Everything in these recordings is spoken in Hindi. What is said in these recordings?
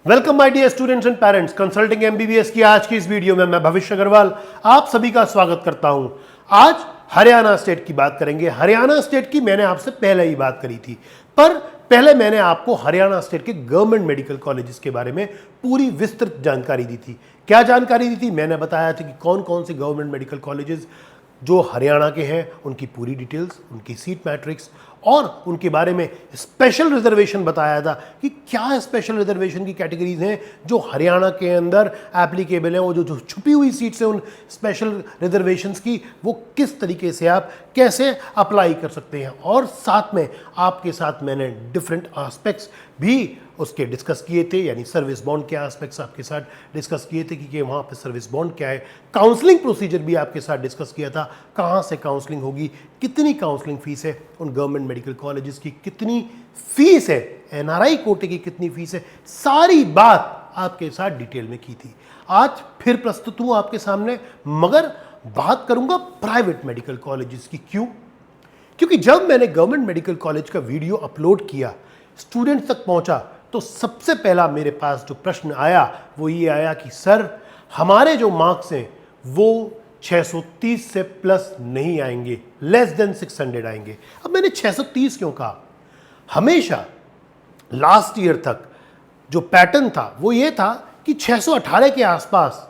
Welcome my dear students and parents. Consulting MBBS की आज की इस वीडियो में मैं भविष्य अग्रवाल आप सभी का स्वागत करता हूं। आज हरियाणा स्टेट की बात करेंगे। हरियाणा स्टेट की मैंने आपसे पहले ही बात करी थी, पर पहले मैंने आपको हरियाणा स्टेट के गवर्नमेंट मेडिकल कॉलेजेस के बारे में पूरी विस्तृत जानकारी दी थी। क्या जानकारी दी थी? मैंने बताया था कि कौन कौन से गवर्नमेंट मेडिकल कॉलेजेस जो हरियाणा के हैं उनकी पूरी डिटेल्स, उनकी सीट मैट्रिक्स और उनके बारे में स्पेशल रिजर्वेशन बताया था कि क्या स्पेशल रिजर्वेशन की कैटेगरीज हैं जो हरियाणा के अंदर एप्लीकेबल हैं। वो जो छुपी हुई सीट्स हैं उन स्पेशल रिजर्वेशंस की, वो किस तरीके से आप कैसे अप्लाई कर सकते हैं। और साथ में आपके साथ मैंने डिफरेंट एस्पेक्ट्स भी उसके डिस्कस किए थे, यानी सर्विस बॉन्ड के एस्पेक्ट्स आपके साथ डिस्कस किए थे कि वहाँ पे सर्विस बॉन्ड क्या है। काउंसलिंग प्रोसीजर भी आपके साथ डिस्कस किया था, कहाँ से काउंसलिंग होगी, कितनी काउंसलिंग फीस है उन गवर्नमेंट मेडिकल कॉलेजेस की, कितनी फीस है, एनआरआई कोटे की कितनी फीस है, सारी बात आपके साथ डिटेल में की थी। आज फिर प्रस्तुत हूँ आपके सामने, मगर बात करूँगा प्राइवेट मेडिकल कॉलेजेस की। क्यों? क्योंकि जब मैंने गवर्नमेंट मेडिकल कॉलेज का वीडियो अपलोड किया, स्टूडेंट्स तक पहुंचा, तो सबसे पहला मेरे पास जो प्रश्न आया वो ये आया कि सर हमारे जो मार्क्स हैं वो 630 से प्लस नहीं आएंगे, लेस देन 600 आएंगे। अब मैंने 630 क्यों कहा? हमेशा लास्ट ईयर तक जो पैटर्न था वो ये था कि 618 के आसपास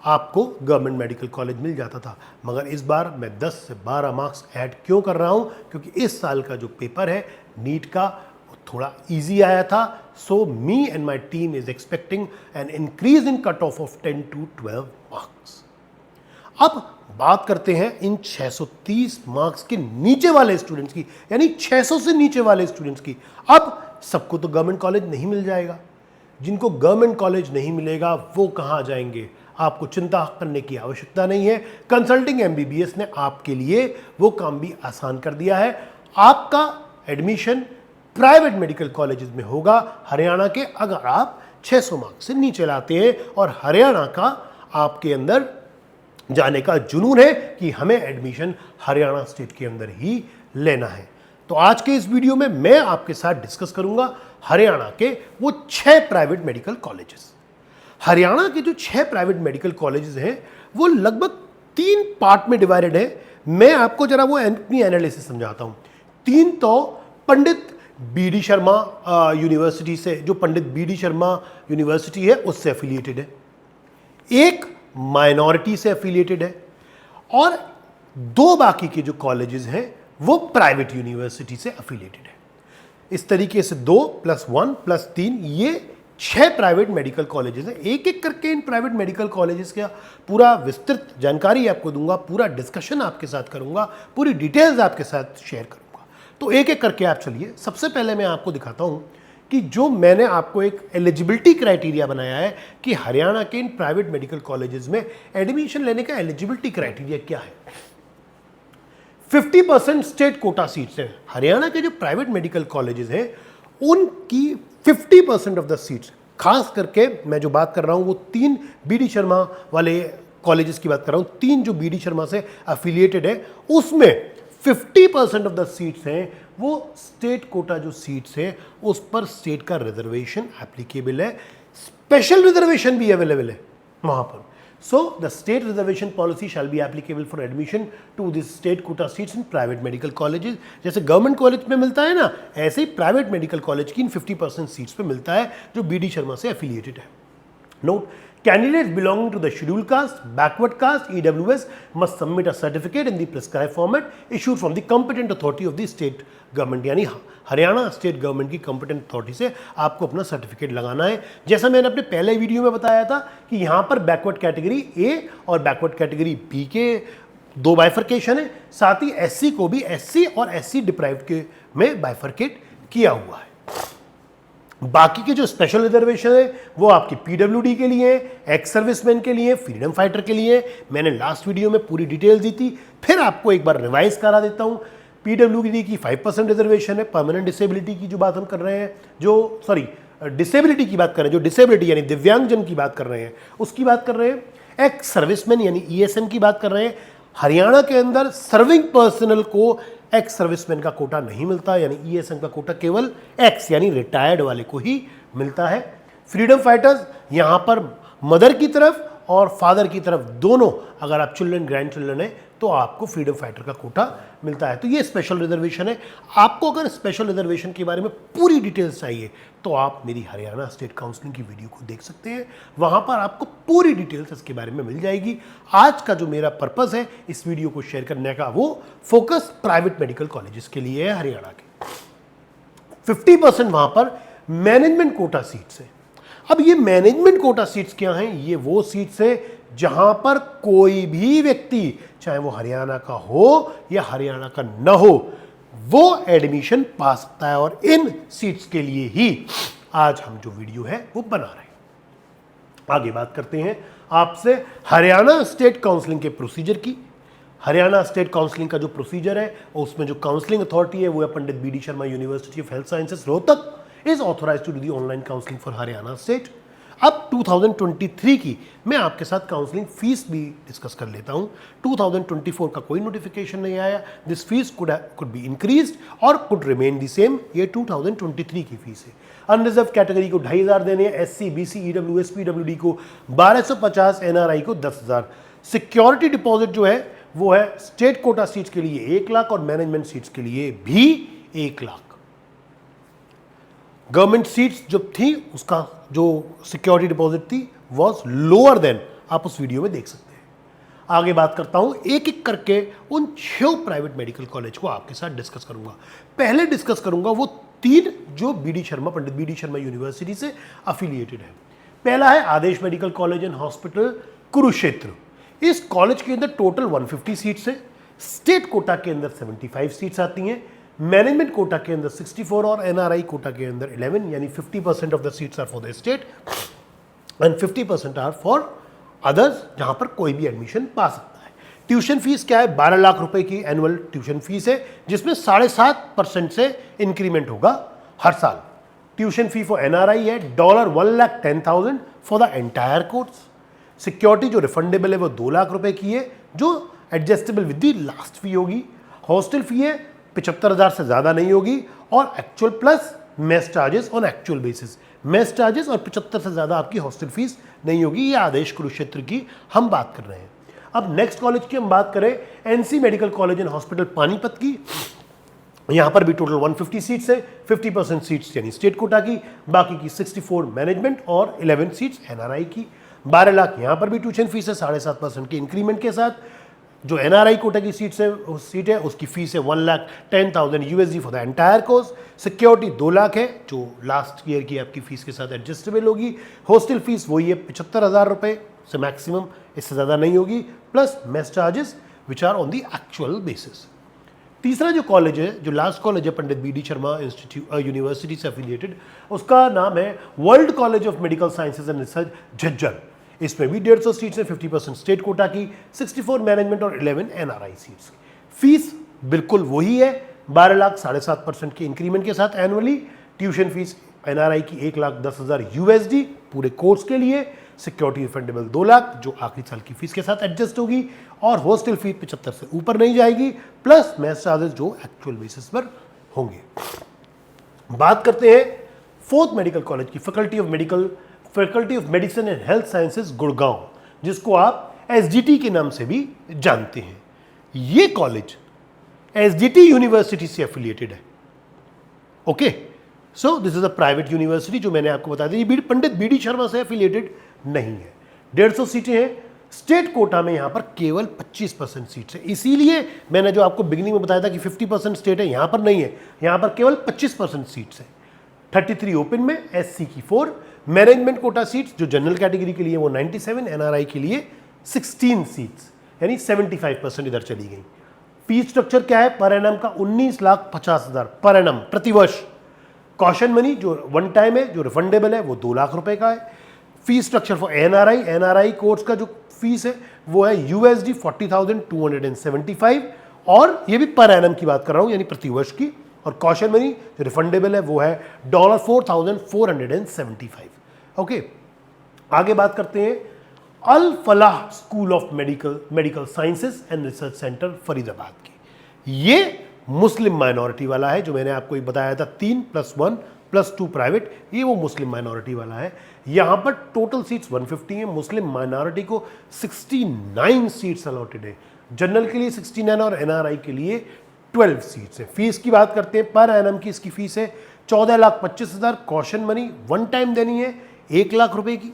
आपको गवर्नमेंट मेडिकल कॉलेज मिल जाता था, मगर इस बार मैं 10 से 12 मार्क्स ऐड क्यों कर रहा हूं? क्योंकि इस साल का जो पेपर है नीट का थोड़ा इजी आया था। So me and my team is expecting an increase in cut off 10 to 12 marks. अब बात करते हैं इन 630 मार्क्स के नीचे वाले स्टूडेंट्स की, यानी 600 से नीचे वाले स्टूडेंट्स की। अब सबको तो गवर्नमेंट कॉलेज नहीं मिल जाएगा। जिनको गवर्नमेंट कॉलेज नहीं मिलेगा वो कहाँ जाएंगे? आपको चिंता करने की आवश्यकता नहीं है। कंसल्टिंग एमबीबीएस ने आपके लिए वो काम भी आसान कर दिया है। आपका एडमिशन प्राइवेट मेडिकल कॉलेजेस में होगा हरियाणा के, अगर आप 600 मार्क्स से नीचे लाते हैं और हरियाणा का आपके अंदर जाने का जुनून है कि हमें एडमिशन हरियाणा स्टेट के अंदर ही लेना है। तो आज के इस वीडियो में मैं आपके साथ डिस्कस करूंगा हरियाणा के वो 6 प्राइवेट मेडिकल कॉलेजेस। हरियाणा के जो 6 प्राइवेट मेडिकल कॉलेजेस हैं वो लगभग 3 पार्ट में डिवाइडेड है। मैं आपको जरा वो अपनी एनालिसिस समझाता हूं। 3 तो पंडित बी.डी. शर्मा यूनिवर्सिटी से, जो पंडित बी.डी. शर्मा यूनिवर्सिटी है उससे एफिलिएटेड है, एक माइनॉरिटी से एफिलिएटेड है, और 2 बाकी के जो कॉलेजेस हैं वो प्राइवेट यूनिवर्सिटी से एफिलिएटेड है। इस तरीके से 2 + 1 + 3 ये 6 प्राइवेट मेडिकल कॉलेजेस हैं। एक एक करके इन प्राइवेट मेडिकल कॉलेजेस का पूरा विस्तृत जानकारी आपको दूंगा, पूरा डिस्कशन आपके साथ करूंगा, पूरी डिटेल्स आपके साथ शेयर करूंगा। तो एक एक करके आप चलिए। सबसे पहले मैं आपको दिखाता हूं कि जो मैंने आपको एक एलिजिबिलिटी क्राइटेरिया बनाया है कि हरियाणा के इन प्राइवेट मेडिकल कॉलेजेस में एडमिशन लेने का एलिजिबिलिटी क्राइटेरिया क्या है। 50% स्टेट कोटा सीट्स हैं। हरियाणा के जो प्राइवेट मेडिकल कॉलेजेस हैं उनकी 50% ऑफ द सीट्स, खास करके मैं जो बात कर रहा हूं वो 3 बी.डी. शर्मा वाले कॉलेजेस की बात कर रहा हूं। 3 जो बी.डी. शर्मा से एफिलिएटेड है उसमें 50% ऑफ द सीट्स हैं वो स्टेट कोटा जो सीट्स हैं उस पर स्टेट का रिजर्वेशन एप्लीकेबल है, स्पेशल रिजर्वेशन भी अवेलेबल है वहां पर। So the state reservation policy shall be applicable for admission to this state quota seats in private medical colleges. जैसे गवर्नमेंट कॉलेज में मिलता है ना, ऐसे ही प्राइवेट मेडिकल कॉलेज की इन 50% सीट्स पे मिलता है जो बी.डी. शर्मा से एफिलिएटेड है। Note, candidates belonging to the scheduled caste, backward caste, EWS must submit a certificate in the prescribed format issued from the competent authority of the state government। यानी हरियाणा स्टेट गवर्नमेंट की competent authority से आपको अपना सर्टिफिकेट लगाना है। जैसा मैंने अपने पहले वीडियो में बताया था कि यहाँ पर बैकवर्ड कैटेगरी ए और बैकवर्ड कैटेगरी बी के 2 बाइफर्केशन है, साथ ही SC को भी SC और SC डिप्राइव्ड के में बाइफर्केट किया हुआ है। बाकी के जो स्पेशल रिजर्वेशन है वो आपकी पीडब्ल्यूडी के लिए, एक्स सर्विसमैन के लिए, फ्रीडम फाइटर के लिए। मैंने लास्ट वीडियो में पूरी डिटेल्स दी थी, फिर आपको एक बार रिवाइज करा देता हूं। पीडब्ल्यूडी की 5% रिजर्वेशन है। परमानेंट डिसेबिलिटी की जो बात हम कर रहे हैं, जो डिसेबिलिटी की बात कर रहे हैं, जो डिसेबिलिटी यानी दिव्यांगजन की बात कर रहे हैं उसकी बात कर रहे हैं। एक्स सर्विसमैन यानी ईएसएम की बात कर रहे हैं। हरियाणा के अंदर सर्विंग पर्सनल को एक्स सर्विसमैन का कोटा नहीं मिलता, यानी ईएसएम का कोटा केवल एक्स यानी रिटायर्ड वाले को ही मिलता है। फ्रीडम फाइटर्स यहां पर मदर की तरफ और फादर की तरफ दोनों, अगर आप चिल्ड्रन ग्रैंड चिल्ड्रन है तो आपको फ्रीडम फाइटर का कोटा मिलता है। तो ये स्पेशल रिजर्वेशन है। आपको अगर स्पेशल रिजर्वेशन के बारे में पूरी डिटेल्स चाहिए तो आप मेरी हरियाणा स्टेट काउंसलिंग की वीडियो को देख सकते हैं, वहां पर आपको पूरी डिटेल्स इसके बारे में मिल जाएगी। आज का जो मेरा पर्पस है इस वीडियो को शेयर करने का, वो फोकस प्राइवेट मेडिकल कॉलेजेस के लिए है हरियाणा के। 50% वहां पर मैनेजमेंट कोटा सीट्स है। अब ये मैनेजमेंट कोटा सीट्स क्या हैं? ये वो सीट्स हैं जहां पर कोई भी व्यक्ति, चाहे वो हरियाणा का हो या हरियाणा का न हो, वो एडमिशन पा सकता है। और इन सीट्स के लिए ही आज हम जो वीडियो है वो बना रहे हैं। आगे बात करते हैं आपसे हरियाणा स्टेट काउंसलिंग के प्रोसीजर की। हरियाणा स्टेट काउंसलिंग का जो प्रोसीजर है उसमें जो काउंसलिंग अथॉरिटी है वो है Pandit B D Sharma university of health sciences Rohtak is authorised to do the online counselling for Haryana state. अब 2023 की मैं आपके साथ काउंसलिंग फीस भी डिस्कस कर लेता हूं। 2024 का कोई नोटिफिकेशन नहीं आया। This fees could be increased और कुड रिमेन द सेम। ये 2023 की फीस है। अनरिजर्व कैटेगरी को 2,500 देने हैं, एससी बीसी ईडब्ल्यूएस पीडब्ल्यूडी को 1,250, एनआरआई को 10,000। सिक्योरिटी डिपॉजिट जो है वो है स्टेट कोटा सीट्स के लिए 1 लाख और मैनेजमेंट सीट्स के लिए भी 1 लाख। गवर्नमेंट सीट्स जो थी उसका जो सिक्योरिटी डिपॉजिट थी वॉज लोअर देन, आप उस वीडियो में देख सकते हैं। आगे बात करता हूं, एक एक करके उन 6 प्राइवेट मेडिकल कॉलेज को आपके साथ डिस्कस करूंगा। पहले डिस्कस करूंगा वो 3 जो Pandit B D Sharma university से अफिलिएटेड है। पहला है Adesh medical college and hospital Kurukshetra. इस कॉलेज के अंदर टोटल 150 सीट्स है। स्टेट कोटा के अंदर 75 सीट्स आती हैं, मैनेजमेंट कोटा के अंदर 64 और एनआरआई कोटा के अंदर 11, यानी 50% of the seats are for the state and 50% are for others, जहां पर कोई भी एडमिशन पा सकता है। ट्यूशन फीस क्या है? 12 लाख रुपए की एनुअल ट्यूशन फीस है, जिसमें 7.5% से इंक्रीमेंट होगा हर साल। ट्यूशन फी फॉर एनआरआई है $1,10,000 for the entire course. Security जो रिफंडेबल है वो 2 लाख रुपए की है, जो एडजस्टेबल विद द लास्ट फी होगी। हॉस्टल फी है 75,000 से ज़्यादा नहीं होगी, और actual plus mess charges on actual basis. Mess charges और 75 से ज़्यादा आपकी हॉस्टल फीस नहीं होगी। ये आदेश कुरुक्षेत्र की हम बात कर रहे हैं। अब नेक्स्ट कॉलेज की हम बात करें, NC medical college and hospital Panipat की। यहाँ पर भी टोटल 150 सीट्स है, 50% सीट्स यानी स्टेट कोटा की, बाकी की 64 मैनेजमेंट और 11 सीट्स एनआरआई की। 12 लाख यहाँ पर भी ट्यूशन फीस है 7.5% के इंक्रीमेंट के साथ। जो एनआरआई कोटा की सीट है उसकी फीस है $1,10,000 for the entire course. Security 2 lakh है, जो लास्ट ईयर की आपकी फीस के साथ एडजस्टेबल होगी। हॉस्टल फीस वही है 75,000 रुपए से मैक्सिमम, इससे ज़्यादा नहीं होगी, plus mess charges which are on the actual basis. तीसरा जो कॉलेज है, जो लास्ट कॉलेज है Pandit B D Sharma university से एफिलिएटेड, उसका नाम है world college of medical sciences and research Jhajjar. इसमें भी 150 सीट्स है, 50% स्टेट कोटा की, 64 मैनेजमेंट और 11 एनआरआई सीट्स। फीस बिल्कुल वही है, 12 लाख 7.5% के इंक्रीमेंट के साथ एनुअली। ट्यूशन फीस एनआरआई की $1,10,000 पूरे कोर्स के लिए। सिक्योरिटी रिफंडेबल 2 लाख, जो आखिरी साल की फीस के साथ एडजस्ट होगी, और हॉस्टल फीस 75 से ऊपर नहीं जाएगी, प्लस मेस चार्जेस जो एक्चुअल बेसिस पर होंगे। बात करते हैं 4th मेडिकल कॉलेज की, faculty of medicine and health sciences Gurgaon, जिसको आप एसजीटी के नाम से भी जानते हैं। ये कॉलेज एसजीटी यूनिवर्सिटी से एफिलिएटेड है। Okay, so this is a private university, जो मैंने आपको बता दी। पंडित बी डी शर्मा से एफिलिएटेड नहीं है। 150 सीटें हैं। स्टेट कोटा में यहां पर केवल 25% सीट्स है। इसीलिए मैंने जो आपको बिगिनिंग में बताया था कि 50% स्टेट है, यहां पर नहीं है, यहां पर केवल 25% सीट्स है। 33 ओपन में, एससी की 4, मैनेजमेंट कोटा सीट्स जो जनरल कैटेगरी के लिए वो 97, एनआरआई के लिए 16 सीट्स, यानी 75% इधर चली गई। फीस स्ट्रक्चर क्या है? पर एनम का 19,50,000 पर एनम प्रतिवर्ष। कॉशन मनी जो वन टाइम है, जो रिफंडेबल है, वो 2 लाख रुपए का है। Fees structure for NRI course का जो फीस है वो है $40,275, और ये भी पर एनम की बात कर रहा हूं, यानी प्रतिवर्ष की। और कॉशन मनी जो रिफंडेबल है वो है $4,475। ओके, आगे बात करते हैं Al Falah school of medical sciences and research centre Faridabad की। ये मुस्लिम माइनॉरिटी वाला है, जो मैंने आपको बताया था 3+1 +2 प्राइवेट, ये वो मुस्लिम माइनॉरिटी वाला है। यहां पर टोटल सीट्स 150 है, मुस्लिम माइनॉरिटी को 69 सीट्स अलॉटेड है, जनरल के लिए 69 और एनआरआई के लिए 12 सीट्स है। फीस की बात करते हैं, पर एनम की इसकी फीस है 14,25,000, कॉशन मनी वन टाइम देनी है 1 लाख रुपए की।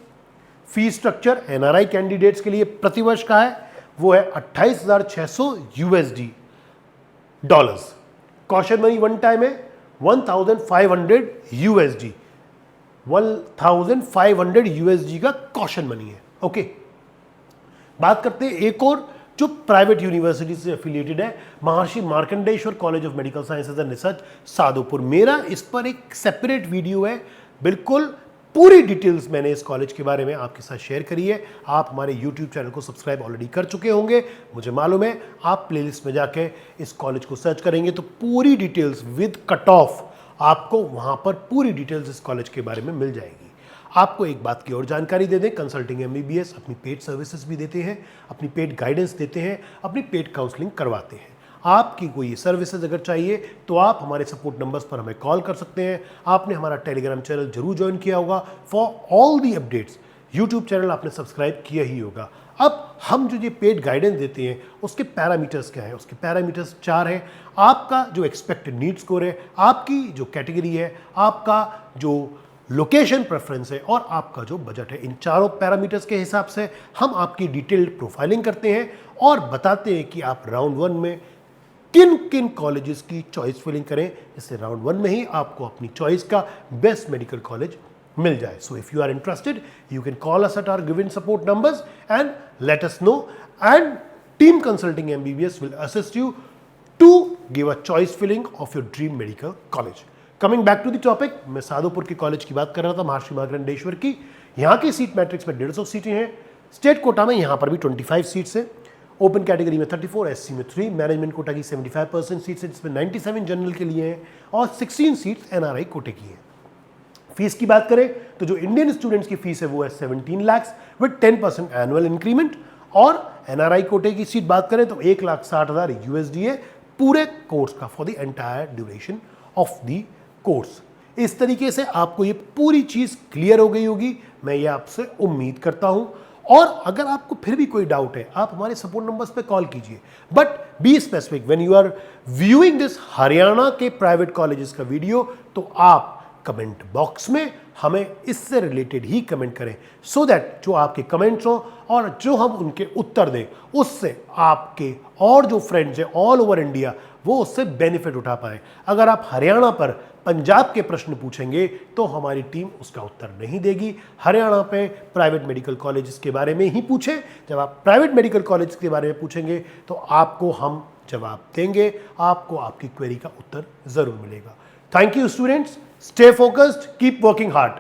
फीस स्ट्रक्चर एनआरआई कैंडिडेट्स के लिए प्रतिवर्ष का है, वो है 28,600 USD dollars. Caution money one time है 1,500 यूएसडी, 1,500 यूएसडी का कॉशन मनी है। ओके, बात करते हैं एक और जो प्राइवेट यूनिवर्सिटी से एफिलिएटेड है, Maharishi Markandeshwar college of medical sciences and research Sadopur. मेरा इस पर एक सेपरेट वीडियो है, बिल्कुल पूरी डिटेल्स मैंने इस कॉलेज के बारे में आपके साथ शेयर करी है। आप हमारे YouTube चैनल को सब्सक्राइब ऑलरेडी कर चुके होंगे, मुझे मालूम है। आप प्लेलिस्ट में जाके इस कॉलेज को सर्च करेंगे तो पूरी डिटेल्स विद कट ऑफ आपको वहां पर पूरी डिटेल्स इस कॉलेज के बारे में मिल जाएगी। आपको एक बात की और जानकारी दे दें, कंसल्टिंग एमबीबीएस अपनी पेड सर्विसेज भी देते हैं, अपनी पेड गाइडेंस देते हैं, अपनी पेड काउंसलिंग करवाते हैं। आपकी कोई सर्विसेज अगर चाहिए तो आप हमारे सपोर्ट नंबर्स पर हमें कॉल कर सकते हैं। आपने हमारा टेलीग्राम चैनल जरूर ज्वाइन किया होगा, for all the updates. YouTube channel आपने सब्सक्राइब किया ही होगा। अब हम जो ये पेड गाइडेंस देते हैं उसके पैरामीटर्स क्या है? उसके पैरामीटर्स 4 हैं। आपका जो एक्सपेक्टेड नीड स्कोर है, आपकी जो कैटेगरी है, आपका जो लोकेशन प्रेफरेंस है और आपका जो बजट है, इन चारों पैरामीटर्स के हिसाब से हम आपकी डिटेल्ड प्रोफाइलिंग करते हैं और बताते हैं कि आप राउंड 1 में किन किन कॉलेजेस की चॉइस फिलिंग करें, जिससे राउंड 1 में ही आपको अपनी चॉइस का बेस्ट मेडिकल कॉलेज मिल जाए। So if you are interested you can call us at our given support numbers and let us know, and team consulting MBBS will assist you to give a choice filling of your dream medical college. Coming back to the topic, मैं सादुपुर के कॉलेज की बात कर रहा था, महर्षि मार्कंडेश्वर की। यहाँ की सीट मैट्रिक्स में 150 सीटें हैं, स्टेट कोटा में यहाँ पर भी 25 सीट्स हैं, ओपन कैटेगरी में 34, एससी में 3, मैनेजमेंट कोटा की 75% सीट्स हैं, जिसमें 97 जनरल के लिए हैं और 16 सीट्स एनआरआई कोटे की हैं। फीस की बात करें तो जो इंडियन स्टूडेंट्स की फीस है वो है 17 लाख विद 10% एनुअल इंक्रीमेंट, और एनआरआई कोटे की सीट बात करें तो 1,60,000 यूएसडी है पूरे कोर्स का, for the entire duration of the course. इस तरीके से आपको ये पूरी चीज क्लियर हो गई होगी, मैं ये आपसे उम्मीद करता हूं। और अगर आपको फिर भी कोई डाउट है, आप हमारे सपोर्ट नंबर्स पे कॉल कीजिए, but be specific when you are viewing this Haryana के प्राइवेट कॉलेजेस का वीडियो, तो आप कमेंट बॉक्स में हमें इससे रिलेटेड ही कमेंट करें, सो दैट जो आपके कमेंट्स हो और जो हम उनके उत्तर दें, उससे आपके और जो फ्रेंड्स हैं ऑल ओवर इंडिया वो उससे बेनिफिट उठा पाए। अगर आप हरियाणा पर पंजाब के प्रश्न पूछेंगे तो हमारी टीम उसका उत्तर नहीं देगी। हरियाणा पे प्राइवेट मेडिकल कॉलेजेस के बारे में ही पूछें। जब आप प्राइवेट मेडिकल कॉलेज के बारे में पूछेंगे तो आपको हम जवाब देंगे, आपको आपकी क्वेरी का उत्तर जरूर मिलेगा। Thank you students, stay focused, keep working hard.